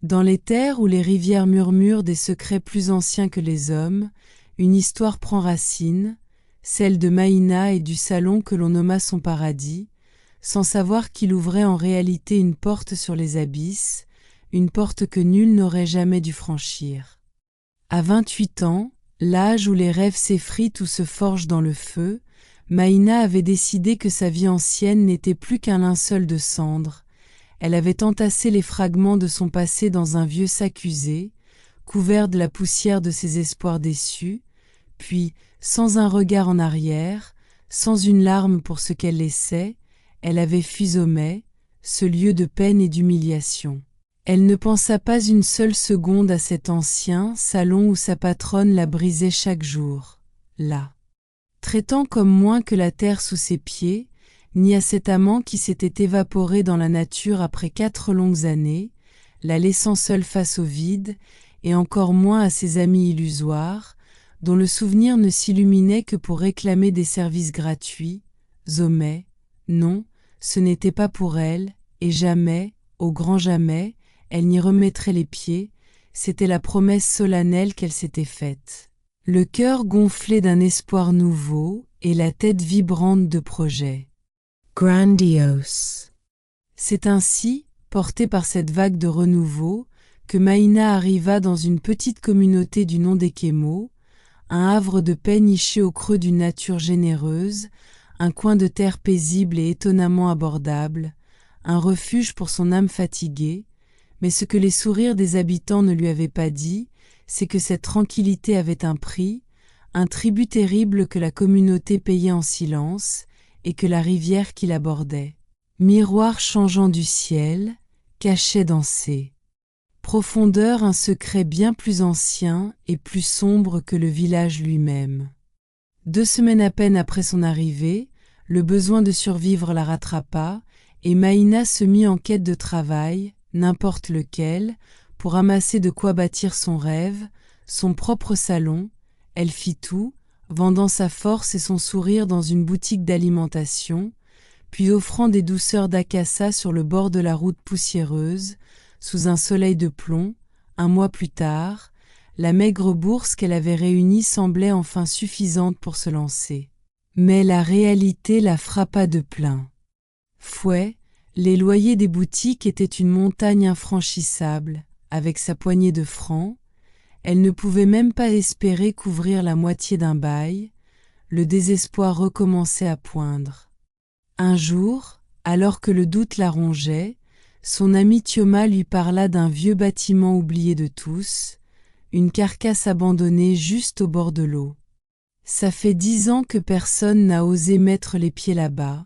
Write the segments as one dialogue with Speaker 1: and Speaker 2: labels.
Speaker 1: Dans les terres où les rivières murmurent des secrets plus anciens que les hommes, une histoire prend racine, celle de Maïna et du salon que l'on nomma son paradis, sans savoir qu'il ouvrait en réalité une porte sur les abysses, une porte que nul n'aurait jamais dû franchir. À 28 ans, l'âge où les rêves s'effritent ou se forgent dans le feu, Maïna avait décidé que sa vie ancienne n'était plus qu'un linceul de cendres. Elle avait entassé les fragments de son passé dans un vieux sac usé, couvert de la poussière de ses espoirs déçus, puis, sans un regard en arrière, sans une larme pour ce qu'elle laissait, elle avait fui Homais, ce lieu de peine et d'humiliation. Elle ne pensa pas une seule seconde à cet ancien salon où sa patronne la brisait chaque jour, là. Traitant comme moins que la terre sous ses pieds, ni à cet amant qui s'était évaporé dans la nature après 4 longues années, la laissant seule face au vide, et encore moins à ses amis illusoires, dont le souvenir ne s'illuminait que pour réclamer des services gratuits. Homais, non, ce n'était pas pour elle, et jamais, au grand jamais, elle n'y remettrait les pieds, c'était la promesse solennelle qu'elle s'était faite. Le cœur gonflé d'un espoir nouveau et la tête vibrante de projets. Grandiose. C'est ainsi, portée par cette vague de renouveau, que Maïna arriva dans une petite communauté du nom d'Ekemo, un havre de paix niché au creux d'une nature généreuse, un coin de terre paisible et étonnamment abordable, un refuge pour son âme fatiguée, mais ce que les sourires des habitants ne lui avaient pas dit, c'est que cette tranquillité avait un prix, un tribut terrible que la communauté payait en silence, et que la rivière qui l'abordait, miroir changeant du ciel, cachait dans ses profondeurs un secret bien plus ancien et plus sombre que le village lui-même. 2 semaines à peine après son arrivée, le besoin de survivre la rattrapa, et Maïna se mit en quête de travail, n'importe lequel, pour amasser de quoi bâtir son rêve, son propre salon. Elle fit tout, vendant sa force et son sourire dans une boutique d'alimentation, puis offrant des douceurs d'acassa sur le bord de la route poussiéreuse, sous un soleil de plomb. Un mois plus tard, la maigre bourse qu'elle avait réunie semblait enfin suffisante pour se lancer. Mais la réalité la frappa de plein fouet. Les loyers des boutiques étaient une montagne infranchissable. Avec sa poignée de francs, elle ne pouvait même pas espérer couvrir la moitié d'un bail. Le désespoir recommençait à poindre. Un jour, alors que le doute la rongeait, son ami Thioma lui parla d'un vieux bâtiment oublié de tous, une carcasse abandonnée juste au bord de l'eau. « Ça fait 10 ans que personne n'a osé mettre les pieds là-bas »,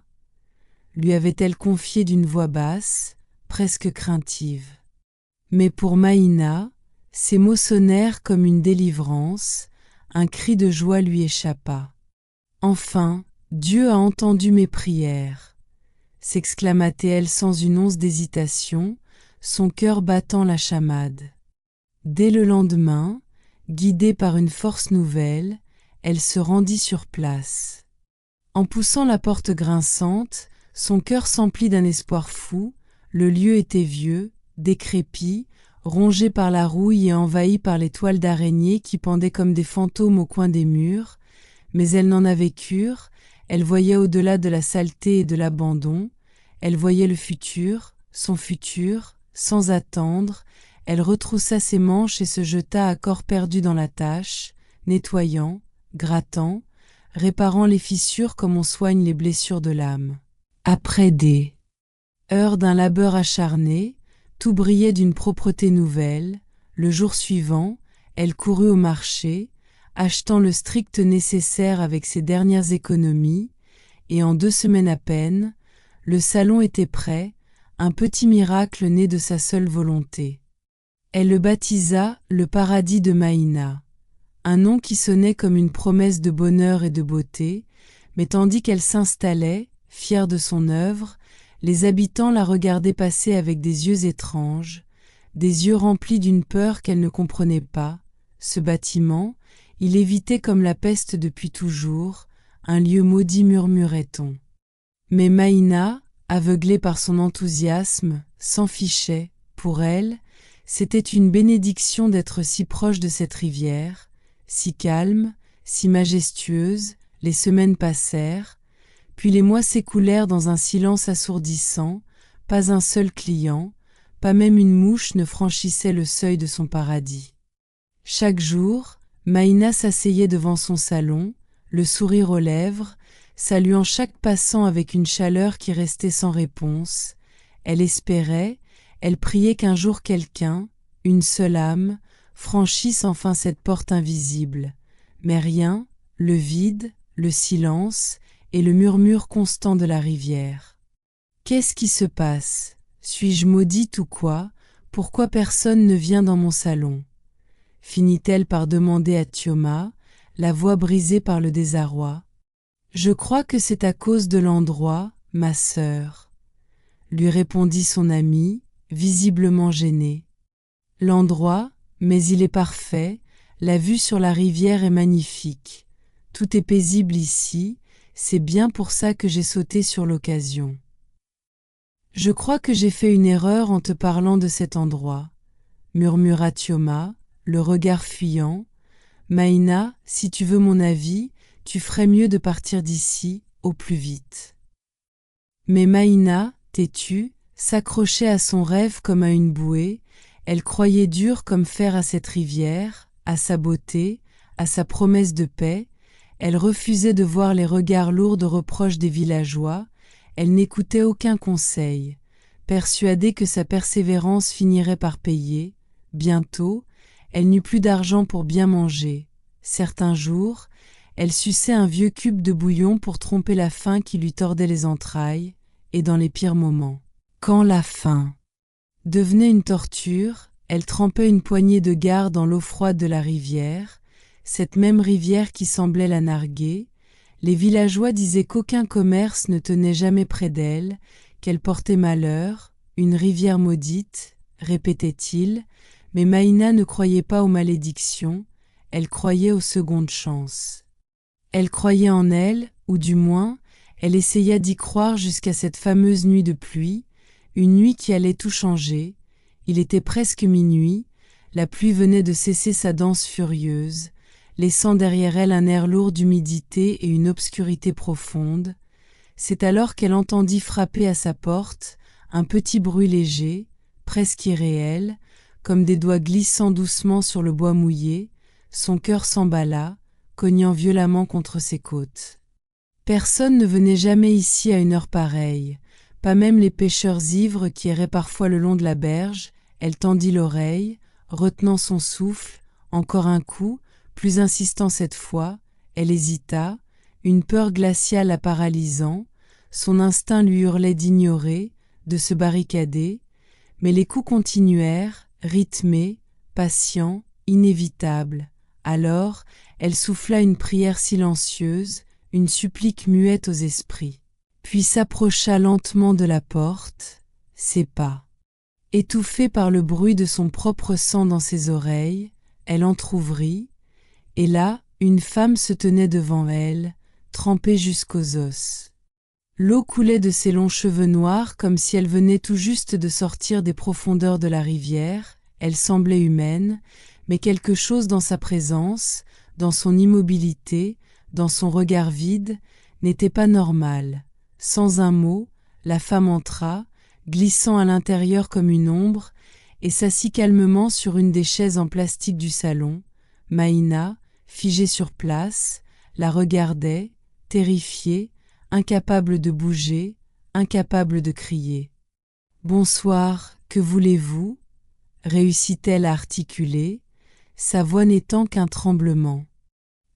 Speaker 1: lui avait-elle confié d'une voix basse, presque craintive. Mais pour Maïna, ces mots sonnèrent comme une délivrance, un cri de joie lui échappa. « Enfin, Dieu a entendu mes prières !» s'exclama-t-elle sans une once d'hésitation, son cœur battant la chamade. Dès le lendemain, guidée par une force nouvelle, elle se rendit sur place. En poussant la porte grinçante, son cœur s'emplit d'un espoir fou. Le lieu était vieux, décrépit, rongé par la rouille et envahi par les toiles d'araignées qui pendaient comme des fantômes au coin des murs, mais elle n'en avait cure. Elle voyait au-delà de la saleté et de l'abandon, elle voyait le futur, son futur, sans attendre. Elle retroussa ses manches et se jeta à corps perdu dans la tâche, nettoyant, grattant, réparant les fissures comme on soigne les blessures de l'âme. Après des heures d'un labeur acharné, tout brillait d'une propreté nouvelle. Le jour suivant, elle courut au marché, achetant le strict nécessaire avec ses dernières économies, et en 2 semaines à peine, le salon était prêt, un petit miracle né de sa seule volonté. Elle le baptisa le paradis de Maïna, un nom qui sonnait comme une promesse de bonheur et de beauté, mais tandis qu'elle s'installait, fière de son œuvre, les habitants la regardaient passer avec des yeux étranges, des yeux remplis d'une peur qu'elle ne comprenait pas. Ce bâtiment, il évitait comme la peste depuis toujours, un lieu maudit, murmurait-on. Mais Maïna, aveuglée par son enthousiasme, s'en fichait. Pour elle, C'était une bénédiction d'être si proche de cette rivière, si calme, si majestueuse. Les semaines passèrent, puis les mois s'écoulèrent dans un silence assourdissant, pas un seul client, pas même une mouche ne franchissait le seuil de son paradis. Chaque jour, Maïna s'asseyait devant son salon, le sourire aux lèvres, saluant chaque passant avec une chaleur qui restait sans réponse. Elle espérait, elle priait qu'un jour quelqu'un, une seule âme, franchisse enfin cette porte invisible. Mais rien, le vide, le silence et le murmure constant de la rivière. Qu'est-ce qui se passe? Suis-je maudite ou quoi? Pourquoi personne ne vient dans mon salon? Finit-elle par demander à Thioma, la voix brisée par le désarroi. Je crois que c'est à cause de l'endroit, ma sœur, lui répondit son ami, visiblement gêné. L'endroit, mais il est parfait, la vue sur la rivière est magnifique. Tout est paisible ici, c'est bien pour ça que j'ai sauté sur l'occasion. Je crois que j'ai fait une erreur en te parlant de cet endroit, murmura Thioma, le regard fuyant. Maïna, si tu veux mon avis, tu ferais mieux de partir d'ici, au plus vite. Mais Maïna, têtue, s'accrochait à son rêve comme à une bouée, elle croyait dur comme fer à cette rivière, à sa beauté, à sa promesse de paix, elle refusait de voir les regards lourds de reproches des villageois, elle n'écoutait aucun conseil, persuadée que sa persévérance finirait par payer. Bientôt, elle n'eut plus d'argent pour bien manger. Certains jours, elle suçait un vieux cube de bouillon pour tromper la faim qui lui tordait les entrailles, et dans les pires moments, quand la faim devenait une torture, elle trempait une poignée de gare dans l'eau froide de la rivière, cette même rivière qui semblait la narguer. Les villageois disaient qu'aucun commerce ne tenait jamais près d'elle, qu'elle portait malheur, une rivière maudite, répétait-il, mais Maïna ne croyait pas aux malédictions, elle croyait aux secondes chances. Elle croyait en elle, ou du moins, elle essaya d'y croire jusqu'à cette fameuse nuit de pluie, une nuit qui allait tout changer. Il était presque minuit, la pluie venait de cesser sa danse furieuse, laissant derrière elle un air lourd d'humidité et une obscurité profonde. C'est alors qu'elle entendit frapper à sa porte un petit bruit léger, presque irréel, comme des doigts glissant doucement sur le bois mouillé. Son cœur s'emballa, cognant violemment contre ses côtes. Personne ne venait jamais ici à une heure pareille, pas même les pêcheurs ivres qui erraient parfois le long de la berge. Elle tendit l'oreille, retenant son souffle, encore un coup, plus insistant cette fois, elle hésita, une peur glaciale la paralysant, son instinct lui hurlait d'ignorer, de se barricader, mais les coups continuèrent, rythmés, patients, inévitables. Alors, elle souffla une prière silencieuse, une supplique muette aux esprits, puis s'approcha lentement de la porte, ses pas. Étouffée par le bruit de son propre sang dans ses oreilles, elle entr'ouvrit, et là, une femme se tenait devant elle, trempée jusqu'aux os. L'eau coulait de ses longs cheveux noirs comme si elle venait tout juste de sortir des profondeurs de la rivière. Elle semblait humaine, mais quelque chose dans sa présence, dans son immobilité, dans son regard vide, n'était pas normal. Sans un mot, la femme entra, glissant à l'intérieur comme une ombre, et s'assit calmement sur une des chaises en plastique du salon. Maïna, figée sur place, la regardait, terrifiée, incapable de bouger, incapable de crier. « Bonsoir, que voulez-vous » réussit-elle à articuler, sa voix n'étant qu'un tremblement.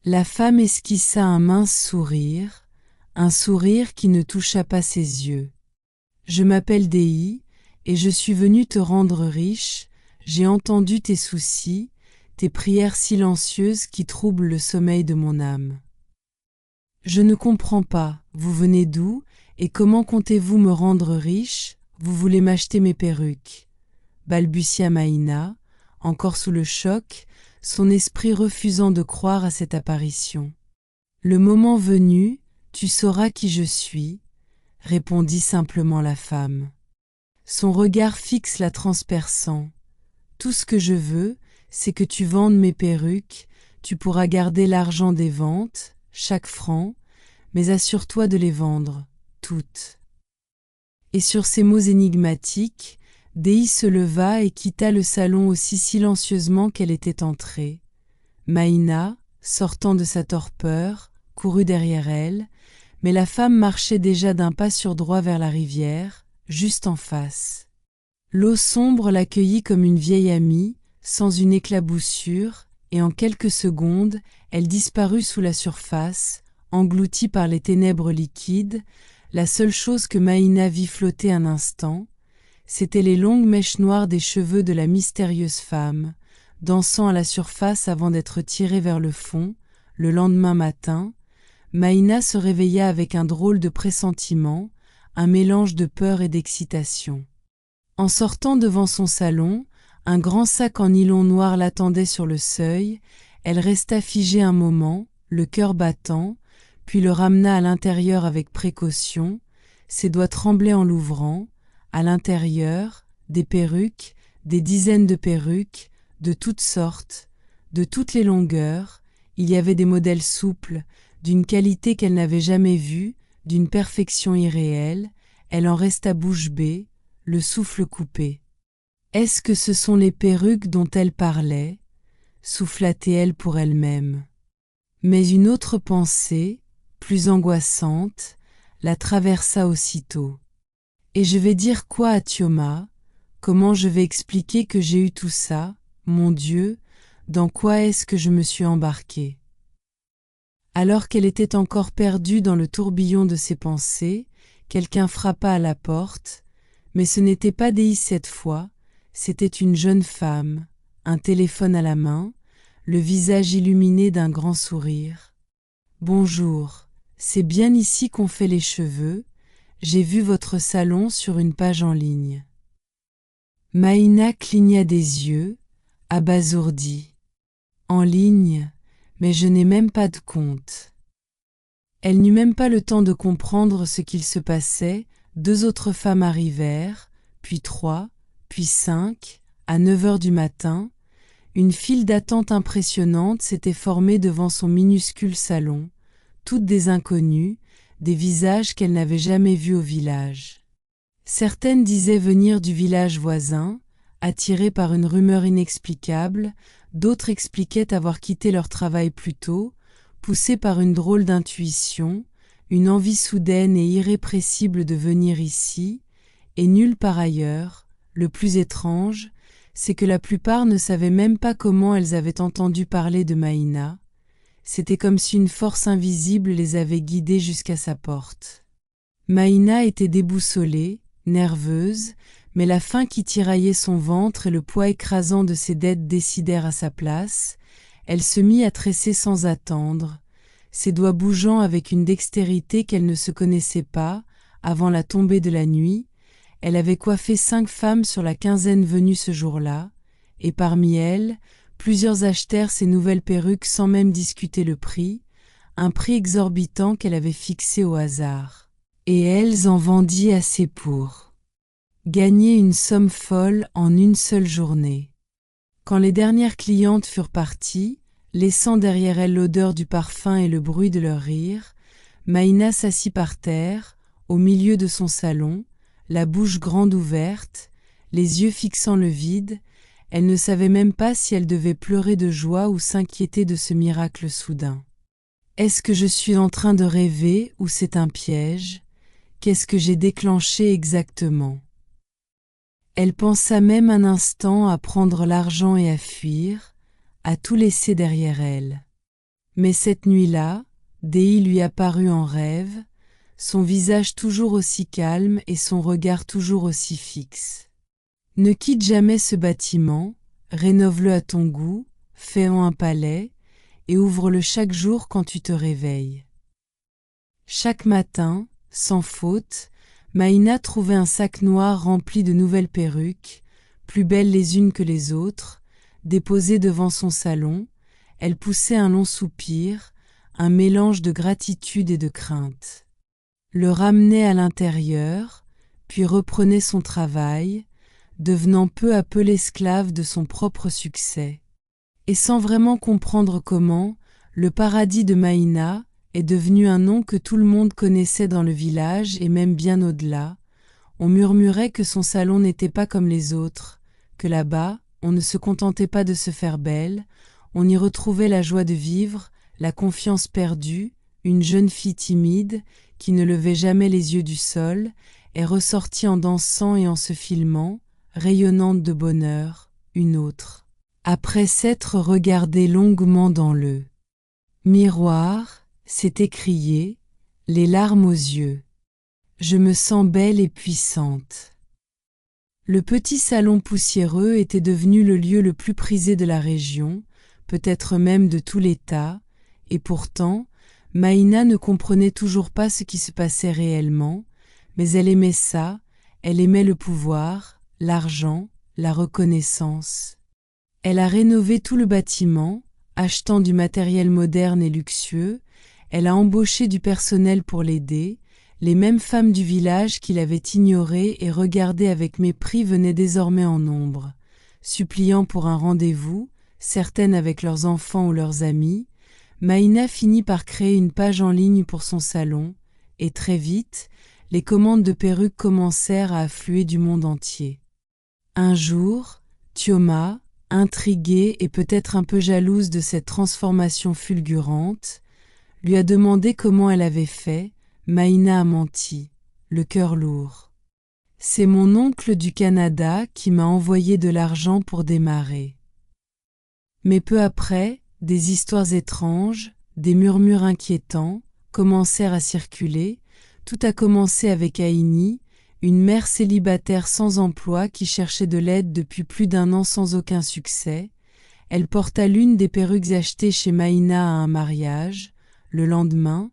Speaker 1: La femme esquissa un mince sourire, un sourire qui ne toucha pas ses yeux. « Je m'appelle Dei, et je suis venue te rendre riche, j'ai entendu tes soucis, tes prières silencieuses qui troublent le sommeil de mon âme. Je ne comprends pas, vous venez d'où, et comment comptez-vous me rendre riche, vous voulez m'acheter mes perruques » balbutia Maïna, encore sous le choc, son esprit refusant de croire à cette apparition. « Le moment venu, tu sauras qui je suis, » répondit simplement la femme. Son regard fixe la transperçant. Tout ce que je veux, c'est que tu vendes mes perruques, tu pourras garder l'argent des ventes, chaque franc, mais assure-toi de les vendre, toutes. » Et sur ces mots énigmatiques, Dei se leva et quitta le salon aussi silencieusement qu'elle était entrée. Maïna, sortant de sa torpeur, courut derrière elle, mais la femme marchait déjà d'un pas surdroit vers la rivière, juste en face. L'eau sombre l'accueillit comme une vieille amie, sans une éclaboussure, et en quelques secondes, elle disparut sous la surface, engloutie par les ténèbres liquides. La seule chose que Maïna vit flotter un instant, c'étaient les longues mèches noires des cheveux de la mystérieuse femme, dansant à la surface avant d'être tirée vers le fond. Le lendemain matin, Maïna se réveilla avec un drôle de pressentiment, un mélange de peur et d'excitation. En sortant devant son salon, un grand sac en nylon noir l'attendait sur le seuil. Elle resta figée un moment, le cœur battant, puis le ramena à l'intérieur avec précaution. Ses doigts tremblaient en l'ouvrant. À l'intérieur, des perruques, des dizaines de perruques, de toutes sortes, de toutes les longueurs. Il y avait des modèles souples, d'une qualité qu'elle n'avait jamais vue, d'une perfection irréelle. Elle en resta bouche bée, le souffle coupé. « Est-ce que ce sont les perruques dont elle parlait ?» souffla-t-elle pour elle-même. Mais une autre pensée, plus angoissante, la traversa aussitôt. « Et je vais dire quoi à Thioma? Comment je vais expliquer que j'ai eu tout ça? Mon Dieu, dans quoi est-ce que je me suis embarquée ?» Alors qu'elle était encore perdue dans le tourbillon de ses pensées, quelqu'un frappa à la porte, mais ce n'était pas Dei cette fois, c'était une jeune femme, un téléphone à la main, le visage illuminé d'un grand sourire. « Bonjour, c'est bien ici qu'on fait les cheveux, j'ai vu votre salon sur une page en ligne. » Maïna cligna des yeux, abasourdie. « En ligne, mais je n'ai même pas de compte. » Elle n'eut même pas le temps de comprendre ce qu'il se passait. 2 autres femmes arrivèrent, puis 3, puis 5, à 9 heures du matin. Une file d'attente impressionnante s'était formée devant son minuscule salon, toutes des inconnues, des visages qu'elle n'avait jamais vus au village. Certaines disaient venir du village voisin, attirées par une rumeur inexplicable, d'autres expliquaient avoir quitté leur travail plus tôt, poussées par une drôle d'intuition, une envie soudaine et irrépressible de venir ici, et nulle part ailleurs. Le plus étrange, c'est que la plupart ne savaient même pas comment elles avaient entendu parler de Maïna. C'était comme si une force invisible les avait guidées jusqu'à sa porte. Maïna était déboussolée, nerveuse, mais la faim qui tiraillait son ventre et le poids écrasant de ses dettes décidèrent à sa place. Elle se mit à tresser sans attendre, ses doigts bougeant avec une dextérité qu'elle ne se connaissait pas. Avant la tombée de la nuit, elle avait coiffé 5 femmes sur la quinzaine venue ce jour-là, et parmi elles, plusieurs achetèrent ces nouvelles perruques sans même discuter le prix, un prix exorbitant qu'elle avait fixé au hasard. Et elles en vendirent assez pour gagner une somme folle en une seule journée. Quand les dernières clientes furent parties, laissant derrière elles l'odeur du parfum et le bruit de leurs rires, Maïna s'assit par terre, au milieu de son salon, la bouche grande ouverte, les yeux fixant le vide. Elle ne savait même pas si elle devait pleurer de joie ou s'inquiéter de ce miracle soudain. Est-ce que je suis en train de rêver ou c'est un piège? Qu'est-ce que j'ai déclenché exactement? Elle pensa même un instant à prendre l'argent et à fuir, à tout laisser derrière elle. Mais cette nuit-là, Dei lui apparut en rêve, son visage toujours aussi calme et son regard toujours aussi fixe. « Ne quitte jamais ce bâtiment, rénove-le à ton goût, fais-en un palais, et ouvre-le chaque jour quand tu te réveilles. » Chaque matin, sans faute, Maïna trouvait un sac noir rempli de nouvelles perruques, plus belles les unes que les autres, déposées devant son salon. Elle poussait un long soupir, un mélange de gratitude et de crainte. Le ramenait à l'intérieur, puis reprenait son travail. devenant peu à peu l'esclave de son propre succès. Et sans vraiment comprendre comment, le paradis de Maïna est devenu un nom que tout le monde connaissait dans le village et même bien au-delà. On murmurait que son salon n'était pas comme les autres, que là-bas, on ne se contentait pas de se faire belle, on y retrouvait la joie de vivre, la confiance perdue, une jeune fille timide, qui ne levait jamais les yeux du sol, est ressortie en dansant et en se filmant, rayonnante de bonheur, une autre. Après s'être regardée longuement dans le miroir, s'est écriée, les larmes aux yeux. Je me sens belle et puissante. Le petit salon poussiéreux était devenu le lieu le plus prisé de la région, peut-être même de tout l'État, et pourtant, Maïna ne comprenait toujours pas ce qui se passait réellement, mais elle aimait ça, elle aimait le pouvoir, l'argent, la reconnaissance. Elle a rénové tout le bâtiment, achetant du matériel moderne et luxueux, elle a embauché du personnel pour l'aider, les mêmes femmes du village qui l'avaient ignorée et regardée avec mépris venaient désormais en nombre, suppliant pour un rendez-vous, certaines avec leurs enfants ou leurs amis. Maïna finit par créer une page en ligne pour son salon, et très vite, les commandes de perruques commencèrent à affluer du monde entier. Un jour, Thioma, intriguée et peut-être un peu jalouse de cette transformation fulgurante, lui a demandé comment elle avait fait. Maïna a menti, le cœur lourd. C'est mon oncle du Canada qui m'a envoyé de l'argent pour démarrer. Mais peu après, des histoires étranges, des murmures inquiétants, commencèrent à circuler. Tout a commencé avec Aïni, une mère célibataire sans emploi qui cherchait de l'aide depuis plus d'un an sans aucun succès. Elle porta l'une des perruques achetées chez Maïna à un mariage. Le lendemain,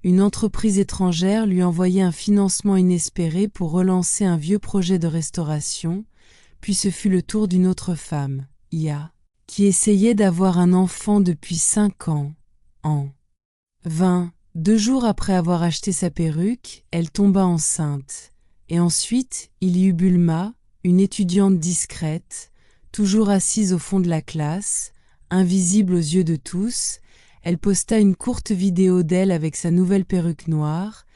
Speaker 1: une entreprise étrangère lui envoyait un financement inespéré pour relancer un vieux projet de restauration, puis ce fut le tour d'une autre femme, Ia, qui essayait d'avoir un enfant depuis 5 ans. En 2 jours après avoir acheté sa perruque, elle tomba enceinte. Et ensuite, il y eut Bulma, une étudiante discrète, toujours assise au fond de la classe, invisible aux yeux de tous. Elle posta une courte vidéo d'elle avec sa nouvelle perruque noire,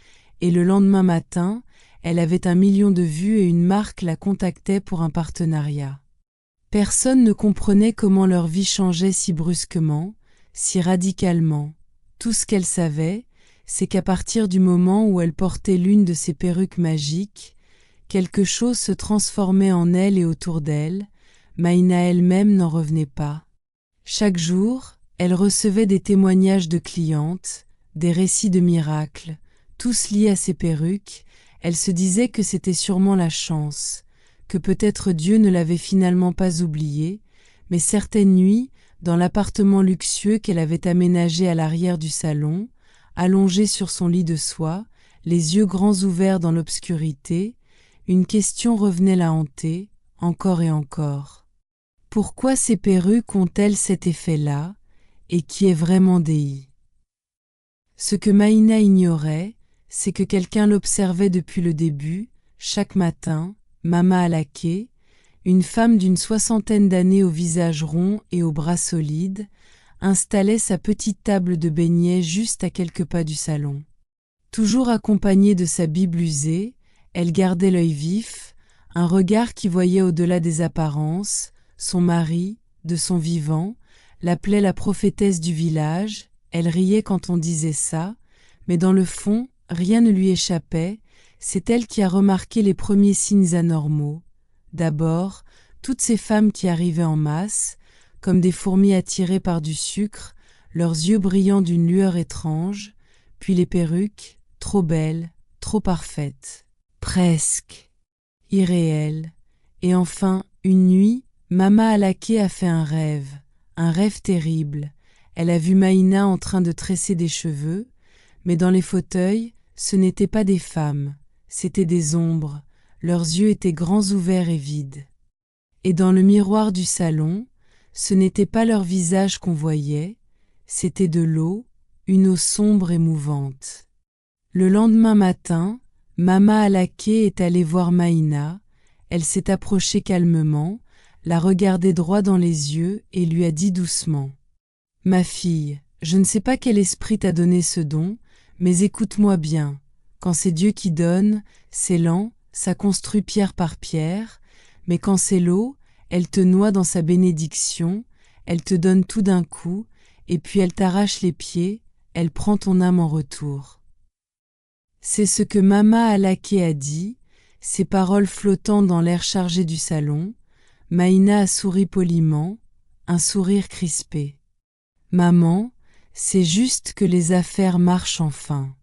Speaker 1: et le lendemain matin, elle avait 1 million de vues et une marque la contactait pour un partenariat. Personne ne comprenait comment leur vie changeait si brusquement, si radicalement. Tout ce qu'elle savait, c'est qu'à partir du moment où elle portait l'une de ces perruques magiques, quelque chose se transformait en elle et autour d'elle. Maïna elle-même n'en revenait pas. Chaque jour, elle recevait des témoignages de clientes, des récits de miracles, tous liés à ses perruques. Elle se disait que c'était sûrement la chance, que peut-être Dieu ne l'avait finalement pas oubliée, mais certaines nuits, dans l'appartement luxueux qu'elle avait aménagé à l'arrière du salon, allongée sur son lit de soie, les yeux grands ouverts dans l'obscurité, une question revenait la hanter, encore et encore. Pourquoi ces perruques ont-elles cet effet-là, et qui est vraiment Dei? Ce que Maïna ignorait, c'est que quelqu'un l'observait depuis le début, chaque matin, Mama Alaké, une femme d'une 60aine d'années au visage rond et aux bras solides, installait sa petite table de beignets juste à quelques pas du salon. Toujours accompagnée de sa Bible usée, elle gardait l'œil vif, un regard qui voyait au-delà des apparences. Son mari, de son vivant, l'appelait la prophétesse du village. Elle riait quand on disait ça, mais dans le fond, rien ne lui échappait. C'est elle qui a remarqué les premiers signes anormaux. D'abord, toutes ces femmes qui arrivaient en masse, comme des fourmis attirées par du sucre, leurs yeux brillant d'une lueur étrange, puis les perruques, trop belles, trop parfaites, presque irréelles. Et enfin, une nuit, Mama Alaké a fait un rêve terrible. Elle a vu Maïna en train de tresser des cheveux, mais dans les fauteuils, ce n'étaient pas des femmes, c'étaient des ombres, leurs yeux étaient grands ouverts et vides. Et dans le miroir du salon, ce n'était pas leur visage qu'on voyait, c'était de l'eau, une eau sombre et mouvante. Le lendemain matin, Mama Alaké est allée voir Maïna. elle s'est approchée calmement, l'a regardé droit dans les yeux et lui a dit doucement: « Ma fille, je ne sais pas quel esprit t'a donné ce don, mais écoute-moi bien. Quand c'est Dieu qui donne, c'est lent, ça construit pierre par pierre, mais quand c'est l'eau, elle te noie dans sa bénédiction, elle te donne tout d'un coup, et puis elle t'arrache les pieds, elle prend ton âme en retour. » C'est ce que Mama Alaké a dit, ces paroles flottant dans l'air chargé du salon. Maïna a souri poliment, un sourire crispé. « Maman, c'est juste que les affaires marchent enfin. »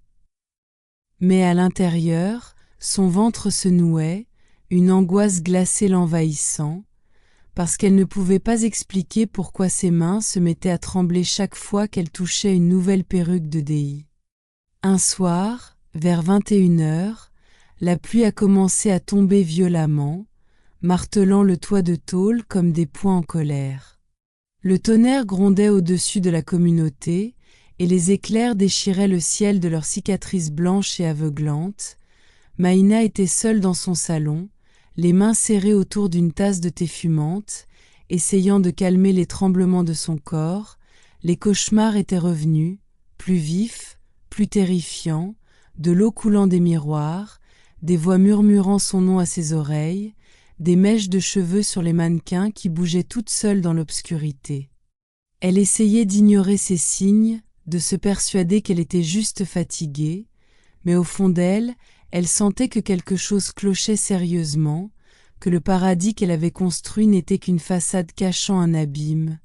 Speaker 1: Mais à l'intérieur, son ventre se nouait, une angoisse glacée l'envahissant, parce qu'elle ne pouvait pas expliquer pourquoi ses mains se mettaient à trembler chaque fois qu'elle touchait une nouvelle perruque de Dei. Un soir, vers 21h, la pluie a commencé à tomber violemment, martelant le toit de tôle comme des poings en colère. Le tonnerre grondait au-dessus de la communauté, et les éclairs déchiraient le ciel de leurs cicatrices blanches et aveuglantes. Maïna était seule dans son salon, les mains serrées autour d'une tasse de thé fumante, essayant de calmer les tremblements de son corps. Les cauchemars étaient revenus, plus vifs, plus terrifiants, de l'eau coulant des miroirs, des voix murmurant son nom à ses oreilles, des mèches de cheveux sur les mannequins qui bougeaient toutes seules dans l'obscurité. Elle essayait d'ignorer ces signes, de se persuader qu'elle était juste fatiguée, mais au fond d'elle, elle sentait que quelque chose clochait sérieusement, que le paradis qu'elle avait construit n'était qu'une façade cachant un abîme,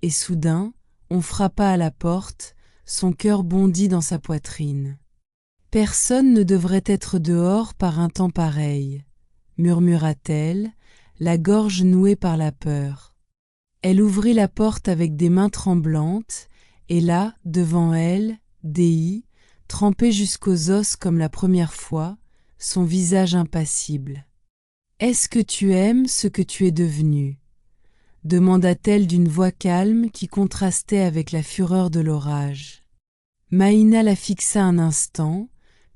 Speaker 1: et soudain, on frappa à la porte, son cœur bondit dans sa poitrine. « Personne ne devrait être dehors par un temps pareil, » murmura-t-elle, la gorge nouée par la peur. Elle ouvrit la porte avec des mains tremblantes, et là, devant elle, Dei, trempé jusqu'aux os comme la première fois, son visage impassible. « Est-ce que tu aimes ce que tu es devenu ?» demanda-t-elle d'une voix calme qui contrastait avec la fureur de l'orage. Maïna la fixa un instant,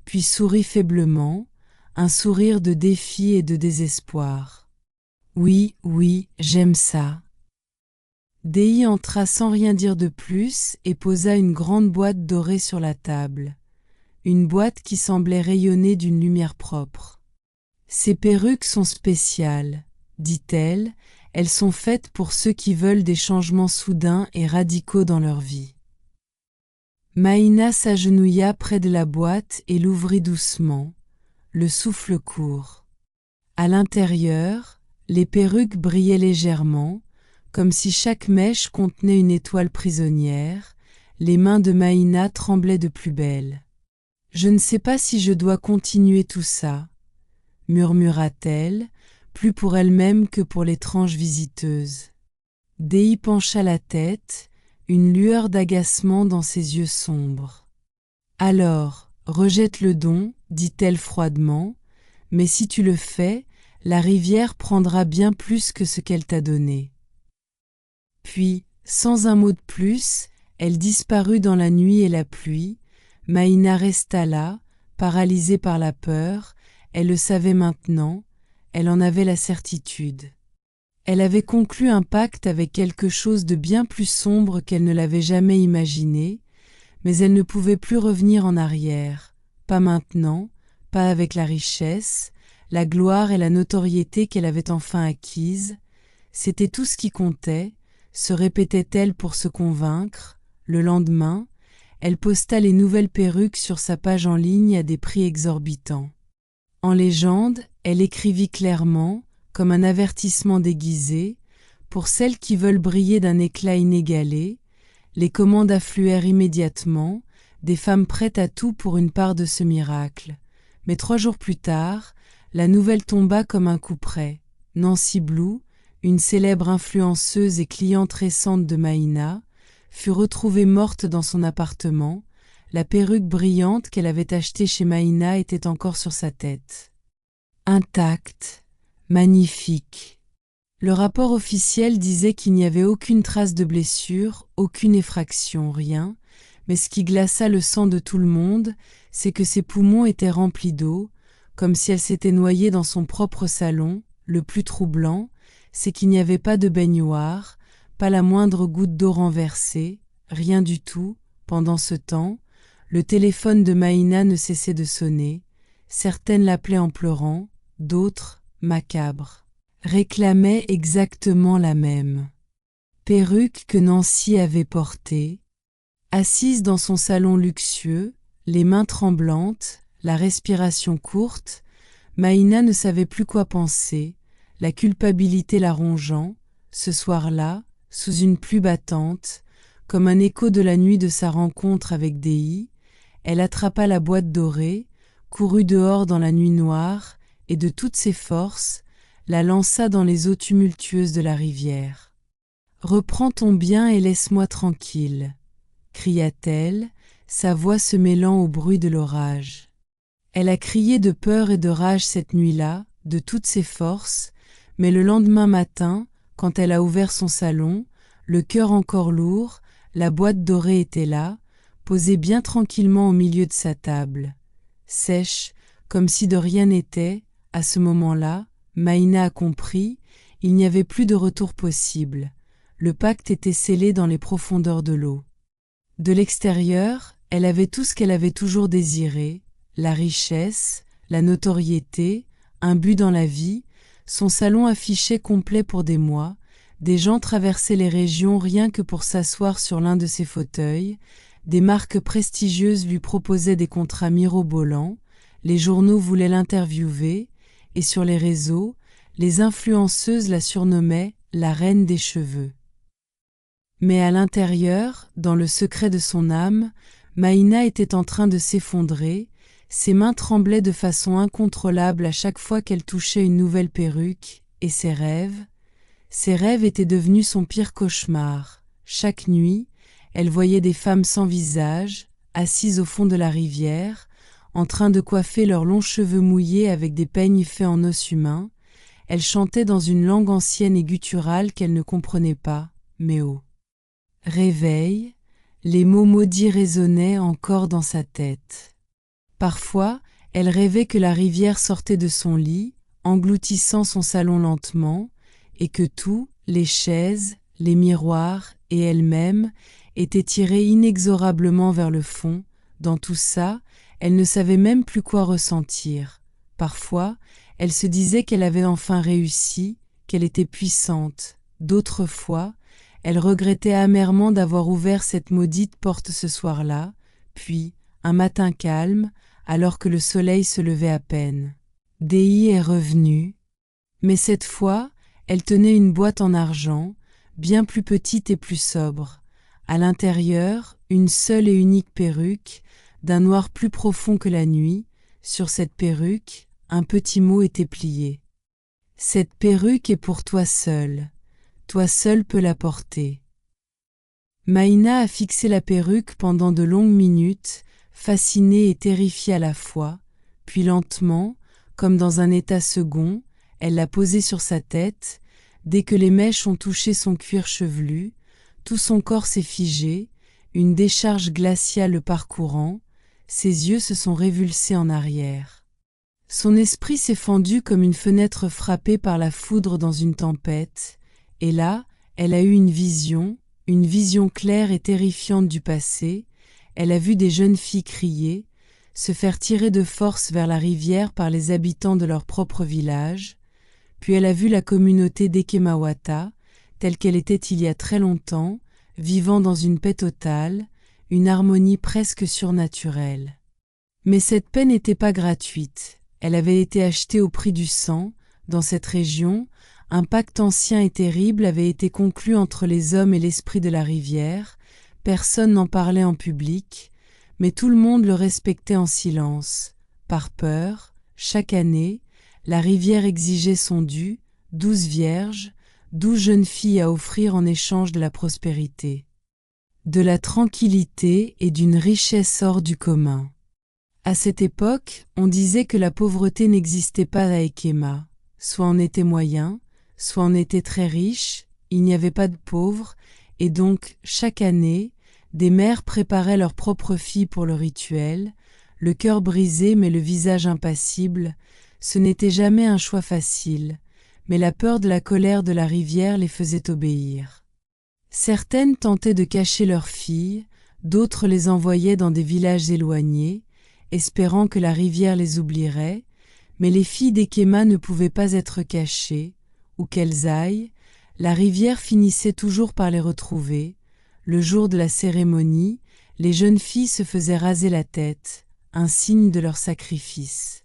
Speaker 1: puis sourit faiblement, un sourire de défi et de désespoir. « Oui, oui, j'aime ça. » Dei entra sans rien dire de plus et posa une grande boîte dorée sur la table. Une boîte qui semblait rayonner d'une lumière propre. « Ces perruques sont spéciales, » dit-elle, « elles sont faites pour ceux qui veulent des changements soudains et radicaux dans leur vie. » Maïna s'agenouilla près de la boîte et l'ouvrit doucement, le souffle court. À l'intérieur, les perruques brillaient légèrement, comme si chaque mèche contenait une étoile prisonnière. Les mains de Maïna tremblaient de plus belle. « Je ne sais pas si je dois continuer tout ça, » murmura-t-elle, plus pour elle-même que pour l'étrange visiteuse. Dei pencha la tête, une lueur d'agacement dans ses yeux sombres. « Alors, rejette le don, » dit-elle froidement, « mais si tu le fais, la rivière prendra bien plus que ce qu'elle t'a donné. » Puis, sans un mot de plus, elle disparut dans la nuit et la pluie. Maïna resta là, paralysée par la peur. Elle le savait maintenant, elle en avait la certitude. Elle avait conclu un pacte avec quelque chose de bien plus sombre qu'elle ne l'avait jamais imaginé, mais elle ne pouvait plus revenir en arrière, pas maintenant, pas avec la richesse, la gloire et la notoriété qu'elle avait enfin acquises. C'était tout ce qui comptait, se répétait-elle pour se convaincre. Le lendemain, elle posta les nouvelles perruques sur sa page en ligne à des prix exorbitants. En légende, elle écrivit clairement, comme un avertissement déguisé, pour celles qui veulent briller d'un éclat inégalé. Les commandes affluèrent immédiatement, des femmes prêtes à tout pour une part de ce miracle. Mais 3 jours plus tard, la nouvelle tomba comme un coup près. Nancy Blue, une célèbre influenceuse et cliente récente de Maïna, fut retrouvée morte dans son appartement. La perruque brillante qu'elle avait achetée chez Maïna était encore sur sa tête. Intacte, magnifique. Le rapport officiel disait qu'il n'y avait aucune trace de blessure, aucune effraction, rien, mais ce qui glaça le sang de tout le monde, c'est que ses poumons étaient remplis d'eau, comme si elle s'était noyée dans son propre salon, le plus troublant, c'est qu'il n'y avait pas de baignoire, pas la moindre goutte d'eau renversée, rien du tout. Pendant ce temps, le téléphone de Maïna ne cessait de sonner. Certaines l'appelaient en pleurant, d'autres, macabres, réclamaient exactement la même perruque que Nancy avait portée. Assise dans son salon luxueux, les mains tremblantes, la respiration courte, Maïna ne savait plus quoi penser, la culpabilité la rongeant. Ce soir-là, sous une pluie battante, comme un écho de la nuit de sa rencontre avec Dei, elle attrapa la boîte dorée, courut dehors dans la nuit noire, et de toutes ses forces, la lança dans les eaux tumultueuses de la rivière. « Reprends ton bien et laisse-moi tranquille », cria-t-elle, sa voix se mêlant au bruit de l'orage. Elle a crié de peur et de rage cette nuit-là, de toutes ses forces, mais le lendemain matin, quand elle a ouvert son salon, le cœur encore lourd, la boîte dorée était là, posée bien tranquillement au milieu de sa table. Sèche, comme si de rien n'était, à ce moment-là, Maïna a compris, il n'y avait plus de retour possible. Le pacte était scellé dans les profondeurs de l'eau. De l'extérieur, elle avait tout ce qu'elle avait toujours désiré, la richesse, la notoriété, un but dans la vie. Son salon affichait complet pour des mois, des gens traversaient les régions rien que pour s'asseoir sur l'un de ses fauteuils, des marques prestigieuses lui proposaient des contrats mirobolants, les journaux voulaient l'interviewer, et sur les réseaux, les influenceuses la surnommaient la reine des cheveux. Mais à l'intérieur, dans le secret de son âme, Maïna était en train de s'effondrer, ses mains tremblaient de façon incontrôlable à chaque fois qu'elle touchait une nouvelle perruque, et ses rêves étaient devenus son pire cauchemar. Chaque nuit, elle voyait des femmes sans visage, assises au fond de la rivière, en train de coiffer leurs longs cheveux mouillés avec des peignes faits en os humain. Elle chantait dans une langue ancienne et gutturale qu'elle ne comprenait pas, mais au réveil, les mots maudits résonnaient encore dans sa tête. Parfois, elle rêvait que la rivière sortait de son lit, engloutissant son salon lentement, et que tout, les chaises, les miroirs et elle-même, étaient tirés inexorablement vers le fond. Dans tout ça, elle ne savait même plus quoi ressentir. Parfois, elle se disait qu'elle avait enfin réussi, qu'elle était puissante. D'autres fois, elle regrettait amèrement d'avoir ouvert cette maudite porte ce soir-là, puis, un matin calme, alors que le soleil se levait à peine. Dei est revenue, mais cette fois, elle tenait une boîte en argent, bien plus petite et plus sobre. À l'intérieur, une seule et unique perruque, d'un noir plus profond que la nuit. Sur cette perruque, un petit mot était plié. « Cette perruque est pour toi seul. Toi seul peux la porter. » Maïna a fixé la perruque pendant de longues minutes, fascinée et terrifiée à la fois, puis lentement, comme dans un état second, elle l'a posée sur sa tête. Dès que les mèches ont touché son cuir chevelu, tout son corps s'est figé, une décharge glaciale le parcourant, ses yeux se sont révulsés en arrière. Son esprit s'est fendu comme une fenêtre frappée par la foudre dans une tempête, et là, elle a eu une vision claire et terrifiante du passé. Elle a vu des jeunes filles crier, se faire tirer de force vers la rivière par les habitants de leur propre village, puis elle a vu la communauté d'Ekemawata, telle qu'elle était il y a très longtemps, vivant dans une paix totale, une harmonie presque surnaturelle. Mais cette paix n'était pas gratuite, elle avait été achetée au prix du sang. Dans cette région, un pacte ancien et terrible avait été conclu entre les hommes et l'esprit de la rivière. Personne n'en parlait en public, mais tout le monde le respectait en silence. Par peur, chaque année, la rivière exigeait son dû, 12 vierges, 12 jeunes filles à offrir en échange de la prospérité, de la tranquillité et d'une richesse hors du commun. À cette époque, on disait que la pauvreté n'existait pas à Ekema. Soit on était moyen, soit on était très riche, il n'y avait pas de pauvres, et donc, chaque année, des mères préparaient leurs propres filles pour le rituel, le cœur brisé mais le visage impassible. Ce n'était jamais un choix facile, mais la peur de la colère de la rivière les faisait obéir. Certaines tentaient de cacher leurs filles, d'autres les envoyaient dans des villages éloignés, espérant que la rivière les oublierait, mais les filles d'Ekema ne pouvaient pas être cachées, où qu'elles aillent, la rivière finissait toujours par les retrouver. Le jour de la cérémonie, les jeunes filles se faisaient raser la tête, un signe de leur sacrifice.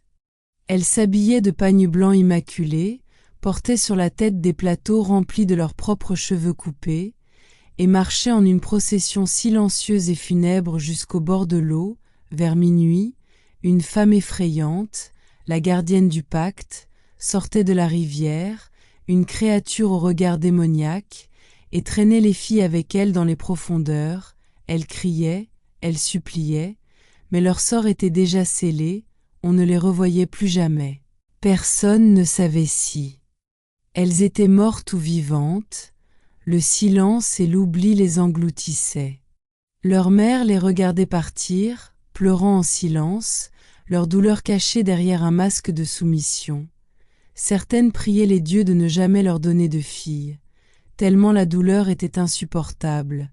Speaker 1: Elles s'habillaient de pagnes blancs immaculés, portaient sur la tête des plateaux remplis de leurs propres cheveux coupés, et marchaient en une procession silencieuse et funèbre jusqu'au bord de l'eau. Vers minuit, une femme effrayante, la gardienne du pacte, sortait de la rivière, une créature au regard démoniaque, et traînait les filles avec elle dans les profondeurs. Elles criaient, elles suppliaient, mais leur sort était déjà scellé, on ne les revoyait plus jamais. Personne ne savait si elles étaient mortes ou vivantes, le silence et l'oubli les engloutissaient. Leur mère les regardait partir, pleurant en silence, leur douleur cachée derrière un masque de soumission. Certaines priaient les dieux de ne jamais leur donner de filles, tellement la douleur était insupportable.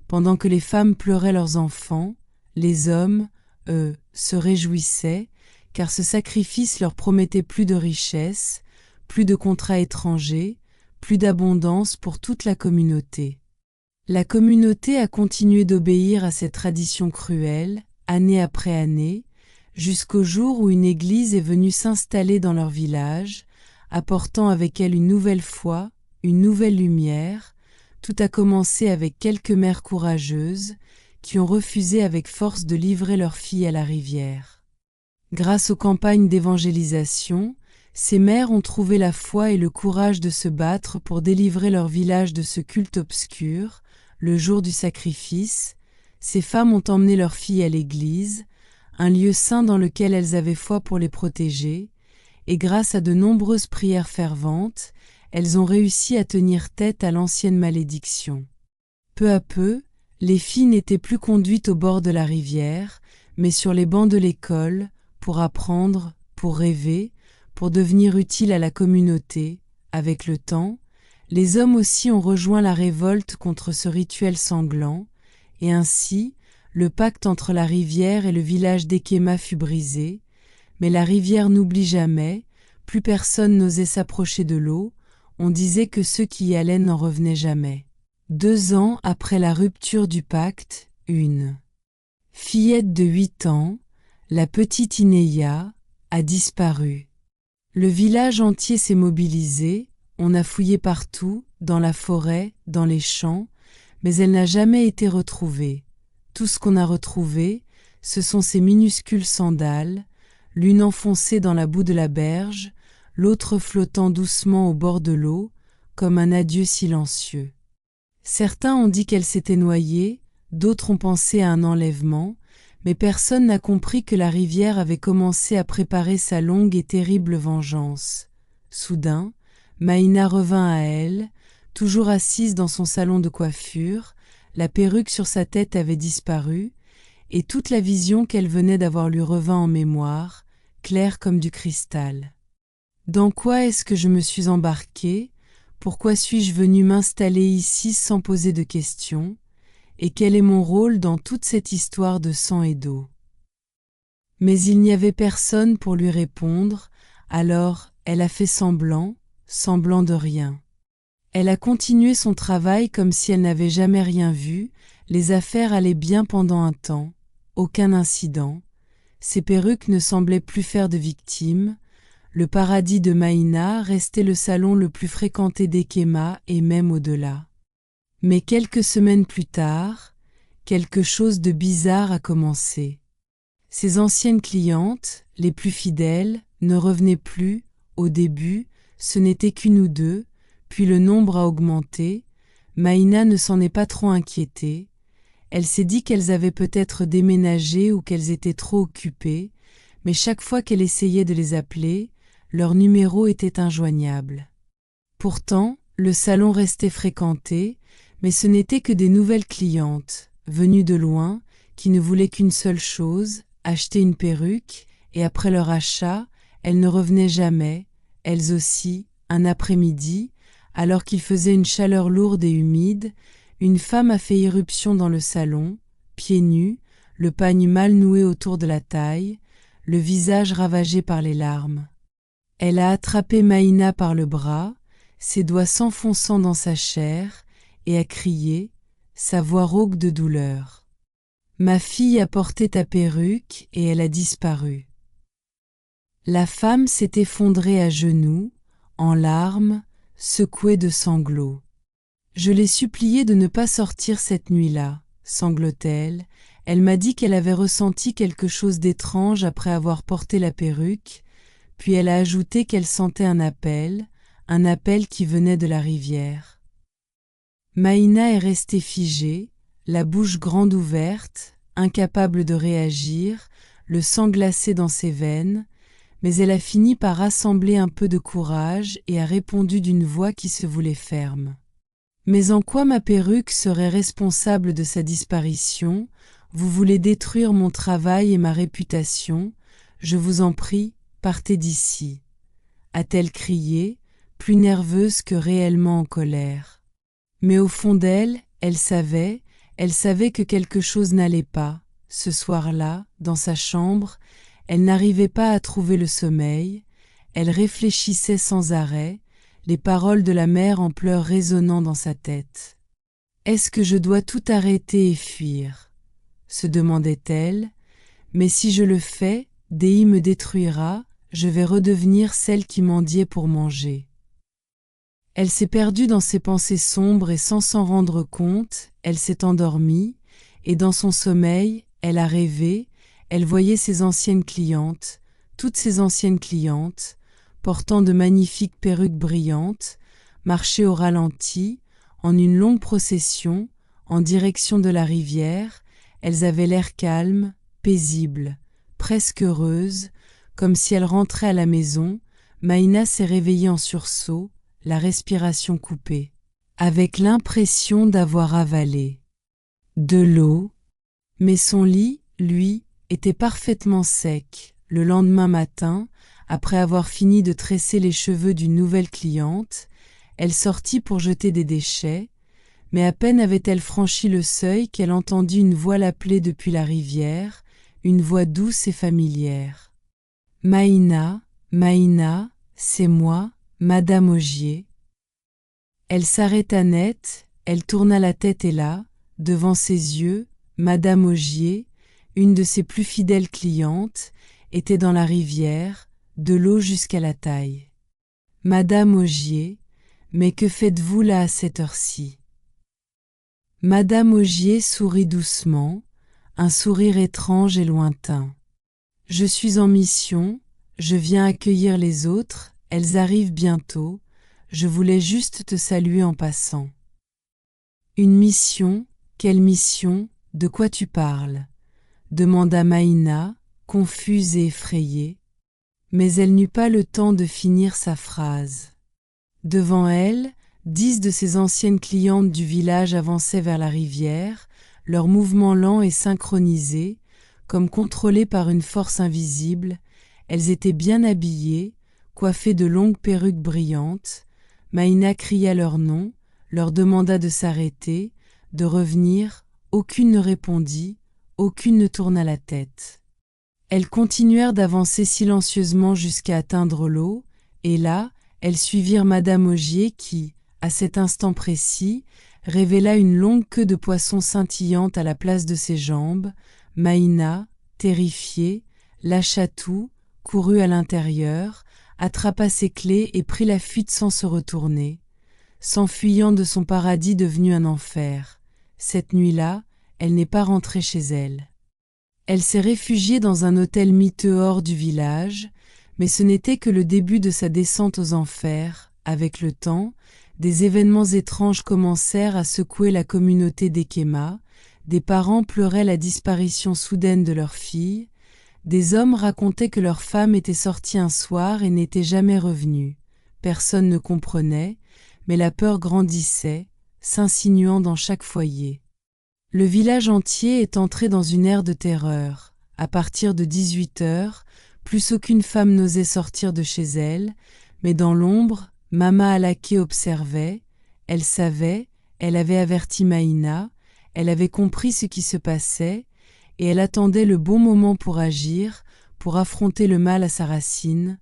Speaker 1: Pendant que les femmes pleuraient leurs enfants, les hommes, eux, se réjouissaient, car ce sacrifice leur promettait plus de richesses, plus de contrats étrangers, plus d'abondance pour toute la communauté. La communauté a continué d'obéir à cette tradition cruelle, année après année, jusqu'au jour où une église est venue s'installer dans leur village, apportant avec elle une nouvelle foi, une nouvelle lumière. Tout a commencé avec quelques mères courageuses qui ont refusé avec force de livrer leurs filles à la rivière. Grâce aux campagnes d'évangélisation, ces mères ont trouvé la foi et le courage de se battre pour délivrer leur village de ce culte obscur. Le jour du sacrifice, ces femmes ont emmené leurs filles à l'église, un lieu saint dans lequel elles avaient foi pour les protéger, et grâce à de nombreuses prières ferventes, elles ont réussi à tenir tête à l'ancienne malédiction. Peu à peu, les filles n'étaient plus conduites au bord de la rivière, mais sur les bancs de l'école, pour apprendre, pour rêver, pour devenir utiles à la communauté. Avec le temps, les hommes aussi ont rejoint la révolte contre ce rituel sanglant, et ainsi, le pacte entre la rivière et le village d'Ekema fut brisé, mais la rivière n'oublie jamais, plus personne n'osait s'approcher de l'eau, on disait que ceux qui y allaient n'en revenaient jamais. 2 ans après la rupture du pacte, une fillette de 8 ans, la petite Inéia, a disparu. Le village entier s'est mobilisé, on a fouillé partout, dans la forêt, dans les champs, mais elle n'a jamais été retrouvée. Tout ce qu'on a retrouvé, ce sont ces minuscules sandales, l'une enfoncée dans la boue de la berge, l'autre flottant doucement au bord de l'eau, comme un adieu silencieux. Certains ont dit qu'elle s'était noyée, d'autres ont pensé à un enlèvement, mais personne n'a compris que la rivière avait commencé à préparer sa longue et terrible vengeance. Soudain, Maïna revint à elle, toujours assise dans son salon de coiffure, la perruque sur sa tête avait disparu, et toute la vision qu'elle venait d'avoir lui revint en mémoire, claire comme du cristal. Dans quoi est-ce que je me suis embarquée? Pourquoi suis-je venue m'installer ici sans poser de questions? Et quel est mon rôle dans toute cette histoire de sang et d'eau? Mais il n'y avait personne pour lui répondre, alors elle a fait semblant de rien. Elle a continué son travail comme si elle n'avait jamais rien vu, les affaires allaient bien pendant un temps, aucun incident, ses perruques ne semblaient plus faire de victimes, le paradis de Maïna restait le salon le plus fréquenté d'Ekema et même au-delà. Mais quelques semaines plus tard, quelque chose de bizarre a commencé. Ses anciennes clientes, les plus fidèles, ne revenaient plus. Au début, ce n'était qu'une ou deux, puis le nombre a augmenté. Maïna ne s'en est pas trop inquiétée. Elle s'est dit qu'elles avaient peut-être déménagé ou qu'elles étaient trop occupées, mais chaque fois qu'elle essayait de les appeler, leur numéro était injoignable. Pourtant, le salon restait fréquenté, mais ce n'étaient que des nouvelles clientes, venues de loin, qui ne voulaient qu'une seule chose, acheter une perruque, et après leur achat, elles ne revenaient jamais, elles aussi, un après-midi, alors qu'il faisait une chaleur lourde et humide, une femme a fait irruption dans le salon, pieds nus, le pagne mal noué autour de la taille, le visage ravagé par les larmes. Elle a attrapé Maïna par le bras, ses doigts s'enfonçant dans sa chair, et a crié, sa voix rauque de douleur. « Ma fille a porté ta perruque et elle a disparu. » La femme s'est effondrée à genoux, en larmes, secouée de sanglots. « Je l'ai suppliée de ne pas sortir cette nuit-là, » sanglote-t-elle. Elle m'a dit qu'elle avait ressenti quelque chose d'étrange après avoir porté la perruque, puis elle a ajouté qu'elle sentait un appel qui venait de la rivière. Maïna est restée figée, la bouche grande ouverte, incapable de réagir, le sang glacé dans ses veines, mais elle a fini par rassembler un peu de courage et a répondu d'une voix qui se voulait ferme. « Mais en quoi ma perruque serait responsable de sa disparition ? Vous voulez détruire mon travail et ma réputation. Je vous en prie, partez d'ici. » a-t-elle crié, plus nerveuse que réellement en colère. Mais au fond d'elle, elle savait que quelque chose n'allait pas. Ce soir-là, dans sa chambre, elle n'arrivait pas à trouver le sommeil, elle réfléchissait sans arrêt, les paroles de la mère en pleurs résonnant dans sa tête. « Est-ce que je dois tout arrêter et fuir ?» se demandait-elle. « Mais si je le fais, Dei me détruira, je vais redevenir celle qui mendiait pour manger. » Elle s'est perdue dans ses pensées sombres et sans s'en rendre compte, elle s'est endormie, et dans son sommeil, elle a rêvé, elle voyait ses anciennes clientes, toutes ses anciennes clientes, portant de magnifiques perruques brillantes, marcher au ralenti, en une longue procession, en direction de la rivière. Elles avaient l'air calmes, paisibles, presque heureuses, comme si elles rentraient à la maison. Maïna s'est réveillée en sursaut, la respiration coupée, avec l'impression d'avoir avalé de l'eau. Mais son lit, lui, était parfaitement sec. Le lendemain matin, après avoir fini de tresser les cheveux d'une nouvelle cliente, elle sortit pour jeter des déchets, mais à peine avait-elle franchi le seuil qu'elle entendit une voix l'appeler depuis la rivière, une voix douce et familière. « Maïna, Maïna, c'est moi, Madame Augier. » Elle s'arrêta net, elle tourna la tête et là, devant ses yeux, Madame Augier, une de ses plus fidèles clientes, était dans la rivière, de l'eau jusqu'à la taille. « Madame Augier, mais que faites-vous là à cette heure-ci » Madame Augier sourit doucement, un sourire étrange et lointain. « Je suis en mission, je viens accueillir les autres, elles arrivent bientôt, je voulais juste te saluer en passant. » « Une mission? Quelle mission? De quoi tu parles ?» demanda Maïna, confuse et effrayée. Mais elle n'eut pas le temps de finir sa phrase. Devant elle, 10 de ses anciennes clientes du village avançaient vers la rivière, leurs mouvements lents et synchronisés, comme contrôlés par une force invisible. Elles étaient bien habillées, coiffées de longues perruques brillantes. Maïna cria leur nom, leur demanda de s'arrêter, de revenir. Aucune ne répondit, aucune ne tourna la tête. Elles continuèrent d'avancer silencieusement jusqu'à atteindre l'eau, et là, elles suivirent Madame Augier qui, à cet instant précis, révéla une longue queue de poisson scintillante à la place de ses jambes. Maïna, terrifiée, lâcha tout, courut à l'intérieur, attrapa ses clés et prit la fuite sans se retourner, s'enfuyant de son paradis devenu un enfer. Cette nuit-là, elle n'est pas rentrée chez elle. Elle s'est réfugiée dans un hôtel miteux hors du village, mais ce n'était que le début de sa descente aux enfers. Avec le temps, des événements étranges commencèrent à secouer la communauté d'Ekema. Des parents pleuraient la disparition soudaine de leur fille. Des hommes racontaient que leur femme était sortie un soir et n'était jamais revenue. Personne ne comprenait, mais la peur grandissait, s'insinuant dans chaque foyer. Le village entier est entré dans une ère de terreur. À partir de 18 heures, plus aucune femme n'osait sortir de chez elle, mais dans l'ombre, Mama Alaké observait, elle savait, elle avait averti Maïna, elle avait compris ce qui se passait, et elle attendait le bon moment pour agir, pour affronter le mal à sa racine.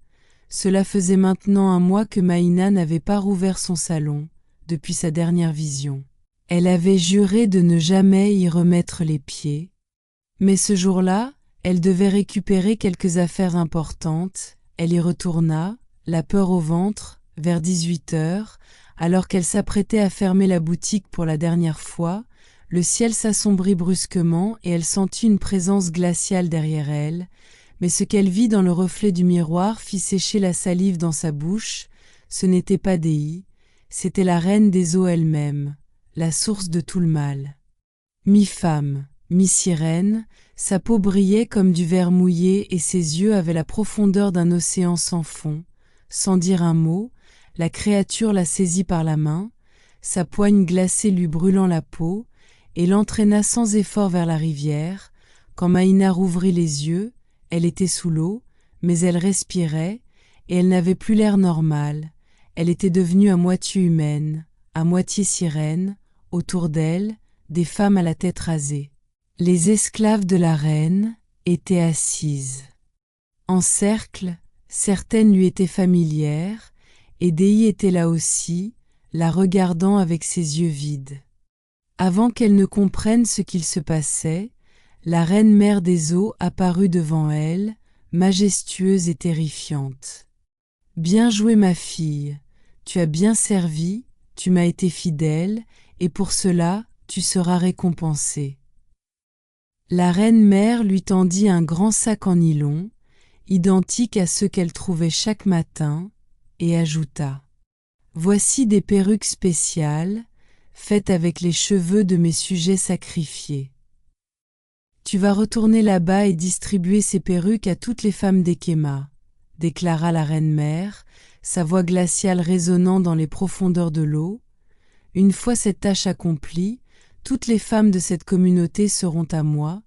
Speaker 1: Cela faisait maintenant 1 mois que Maïna n'avait pas rouvert son salon, depuis sa dernière vision. Elle avait juré de ne jamais y remettre les pieds. Mais ce jour-là, elle devait récupérer quelques affaires importantes. Elle y retourna, la peur au ventre, vers 18 heures, alors qu'elle s'apprêtait à fermer la boutique pour la dernière fois. Le ciel s'assombrit brusquement et elle sentit une présence glaciale derrière elle, mais ce qu'elle vit dans le reflet du miroir fit sécher la salive dans sa bouche. Ce n'était pas Dei, c'était la reine des eaux elle-même, la source de tout le mal. Mi-femme, mi-sirène, sa peau brillait comme du verre mouillé et ses yeux avaient la profondeur d'un océan sans fond. Sans dire un mot, la créature la saisit par la main, sa poigne glacée lui brûlant la peau, et l'entraîna sans effort vers la rivière. Quand Maïna rouvrit les yeux, elle était sous l'eau, mais elle respirait, et elle n'avait plus l'air normal. Elle était devenue à moitié humaine, à moitié sirène, autour d'elle, des femmes à la tête rasée. Les esclaves de la reine étaient assises. En cercle, certaines lui étaient familières, et Dei était là aussi, la regardant avec ses yeux vides. Avant qu'elle ne comprenne ce qu'il se passait, la reine mère des eaux apparut devant elle, majestueuse et terrifiante. « Bien joué ma fille, tu as bien servi, tu m'as été fidèle, et pour cela tu seras récompensée. » La reine mère lui tendit un grand sac en nylon, identique à ceux qu'elle trouvait chaque matin, et ajouta « Voici des perruques spéciales, faites avec les cheveux de mes sujets sacrifiés. Tu vas retourner là-bas et distribuer ces perruques à toutes les femmes d'Ekema, déclara la reine-mère, sa voix glaciale résonnant dans les profondeurs de l'eau. Une fois cette tâche accomplie, toutes les femmes de cette communauté seront à moi,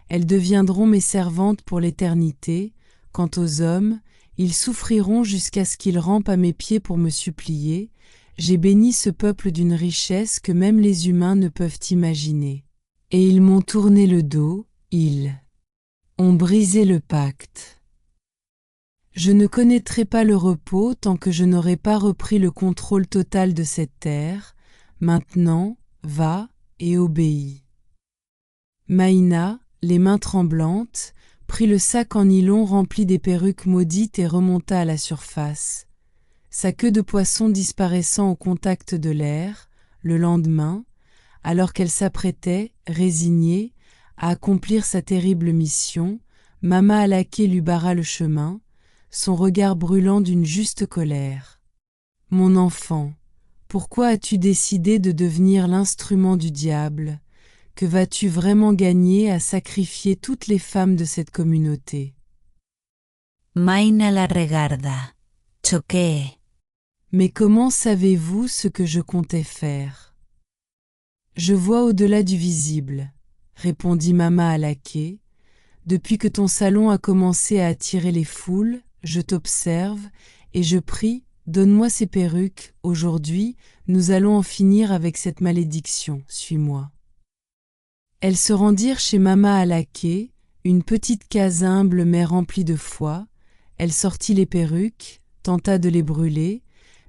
Speaker 1: elles deviendront mes servantes pour l'éternité. Quant aux hommes, ils souffriront jusqu'à ce qu'ils rampent à mes pieds pour me supplier. J'ai béni ce peuple d'une richesse que même les humains ne peuvent imaginer. Et ils m'ont tourné le dos, ils ont brisé le pacte. Je ne connaîtrai pas le repos tant que je n'aurai pas repris le contrôle total de cette terre. Maintenant, va et obéis. » Maïna, les mains tremblantes, prit le sac en nylon rempli des perruques maudites et remonta à la surface. Sa queue de poisson disparaissant au contact de l'air, le lendemain, alors qu'elle s'apprêtait, résignée, à accomplir sa terrible mission, Mama Alaké lui barra le chemin, son regard brûlant d'une juste colère. « Mon enfant, pourquoi as-tu décidé de devenir l'instrument du diable ? Que vas-tu vraiment gagner à sacrifier toutes les femmes de cette communauté ?»
Speaker 2: Maïna la regarda, choquée.
Speaker 1: « Mais comment savez-vous ce que je comptais faire ? » « Je vois au-delà du visible, » répondit Mama Alaké. « Depuis que ton salon a commencé à attirer les foules, je t'observe et je prie, donne-moi ces perruques, aujourd'hui, nous allons en finir avec cette malédiction, suis-moi. » Elles se rendirent chez Mama Alaké, une petite case humble mais remplie de foi. Elle sortit les perruques, tenta de les brûler,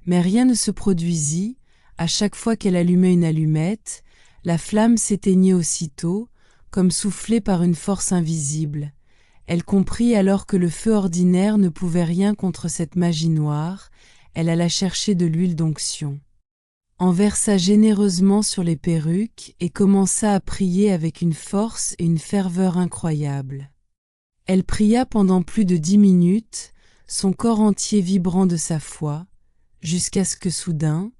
Speaker 1: mais rien ne se produisit. À chaque fois qu'elle allumait une allumette, la flamme s'éteignait aussitôt, comme soufflée par une force invisible. Elle comprit alors que le feu ordinaire ne pouvait rien contre cette magie noire. Elle alla chercher de l'huile d'onction, en versa généreusement sur les perruques et commença à prier avec une force et une ferveur incroyables. Elle pria pendant plus de 10 minutes, son corps entier vibrant de sa foi, jusqu'à ce que soudain,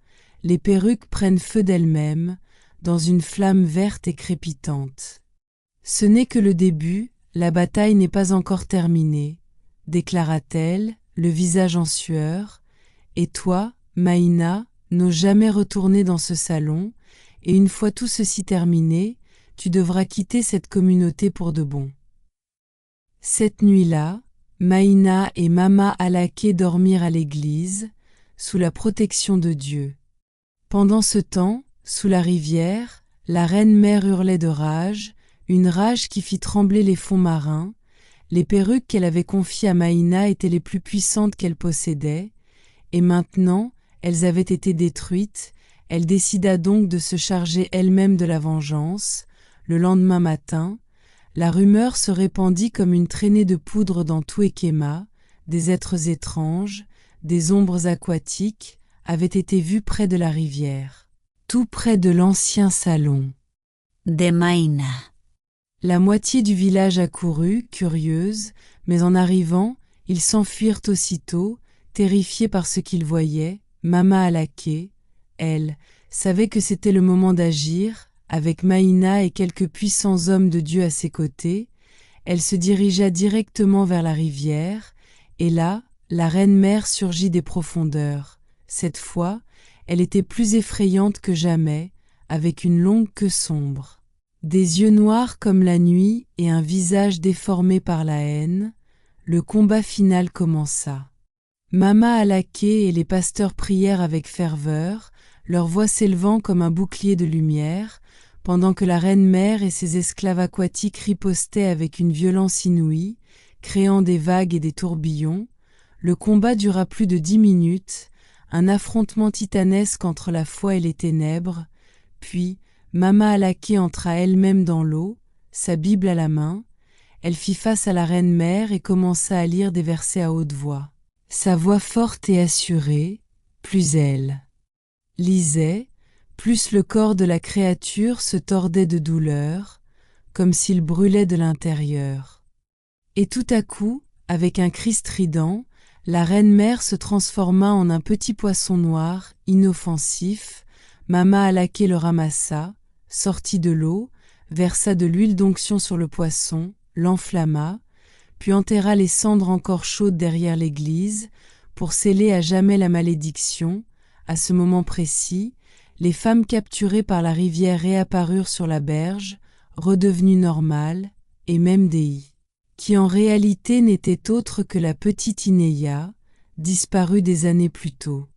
Speaker 1: les perruques prennent feu d'elles-mêmes, dans une flamme verte et crépitante. « Ce n'est que le début, la bataille n'est pas encore terminée, » déclara-t-elle, le visage en sueur, « et toi, Maïna, n'ose jamais retourner dans ce salon, et une fois tout ceci terminé, tu devras quitter cette communauté pour de bon. » Cette nuit-là, Maïna et Mama Alaké dormirent à l'église. sous la protection de Dieu. Pendant ce temps, sous la rivière, la reine-mère hurlait de rage, une rage qui fit trembler les fonds marins. Les perruques qu'elle avait confiées à Maïna étaient les plus puissantes qu'elle possédait, et maintenant, elles avaient été détruites. Elle décida donc de se charger elle-même de la vengeance. Le lendemain matin, la rumeur se répandit comme une traînée de poudre dans tout Ekema. Des êtres étranges, des ombres aquatiques, avaient été vus près de la rivière, tout près de l'ancien salon
Speaker 2: de Maïna.
Speaker 1: La moitié du village accourut, curieuse, mais en arrivant, ils s'enfuirent aussitôt, terrifiés par ce qu'ils voyaient. Mama Alaké, elle, savait que c'était le moment d'agir. Avec Maïna et quelques puissants hommes de Dieu à ses côtés, elle se dirigea directement vers la rivière, et là, la reine-mère surgit des profondeurs. Cette fois, elle était plus effrayante que jamais, avec une longue queue sombre, des yeux noirs comme la nuit et un visage déformé par la haine. Le combat final commença. Mama Alaké et les pasteurs prièrent avec ferveur, leur voix s'élevant comme un bouclier de lumière, pendant que la reine-mère et ses esclaves aquatiques ripostaient avec une violence inouïe, créant des vagues et des tourbillons. Le combat dura plus de 10 minutes, un affrontement titanesque entre la foi et les ténèbres, puis Mama Alaké entra elle-même dans l'eau, sa Bible à la main. Elle fit face à la reine-mère et commença à lire des versets à haute voix. Sa voix forte et assurée, plus elle lisait, plus le corps de la créature se tordait de douleur, comme s'il brûlait de l'intérieur. Et tout à coup, avec un cri strident, la reine-mère se transforma en un petit poisson noir, inoffensif. Mama Alaké le ramassa, sortit de l'eau, versa de l'huile d'onction sur le poisson, l'enflamma, puis enterra les cendres encore chaudes derrière l'église, pour sceller à jamais la malédiction. À ce moment précis, les femmes capturées par la rivière réapparurent sur la berge, redevenues normales, et même Dei, qui en réalité n'était autre que la petite Inéia, disparue des années plus tôt,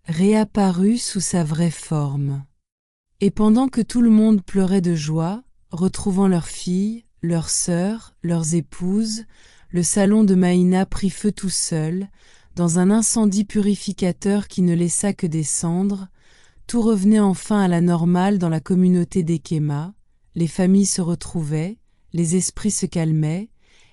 Speaker 1: réapparut sous sa vraie forme. Et pendant que tout le monde pleurait de joie, retrouvant leurs filles, leurs sœurs, leurs épouses, le salon de Maïna prit feu tout seul, dans un incendie purificateur qui ne laissa que des cendres. Tout revenait enfin à la normale dans la communauté d'Ekema, les familles se retrouvaient, les esprits se calmaient,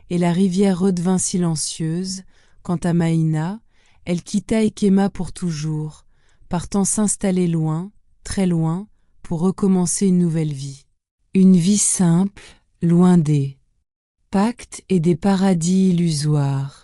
Speaker 1: et la rivière redevint silencieuse. Quant à Maïna, elle quitta Ekema pour toujours, partant s'installer loin, très loin, pour recommencer une nouvelle vie. Une vie simple, loin des pactes et des paradis illusoires.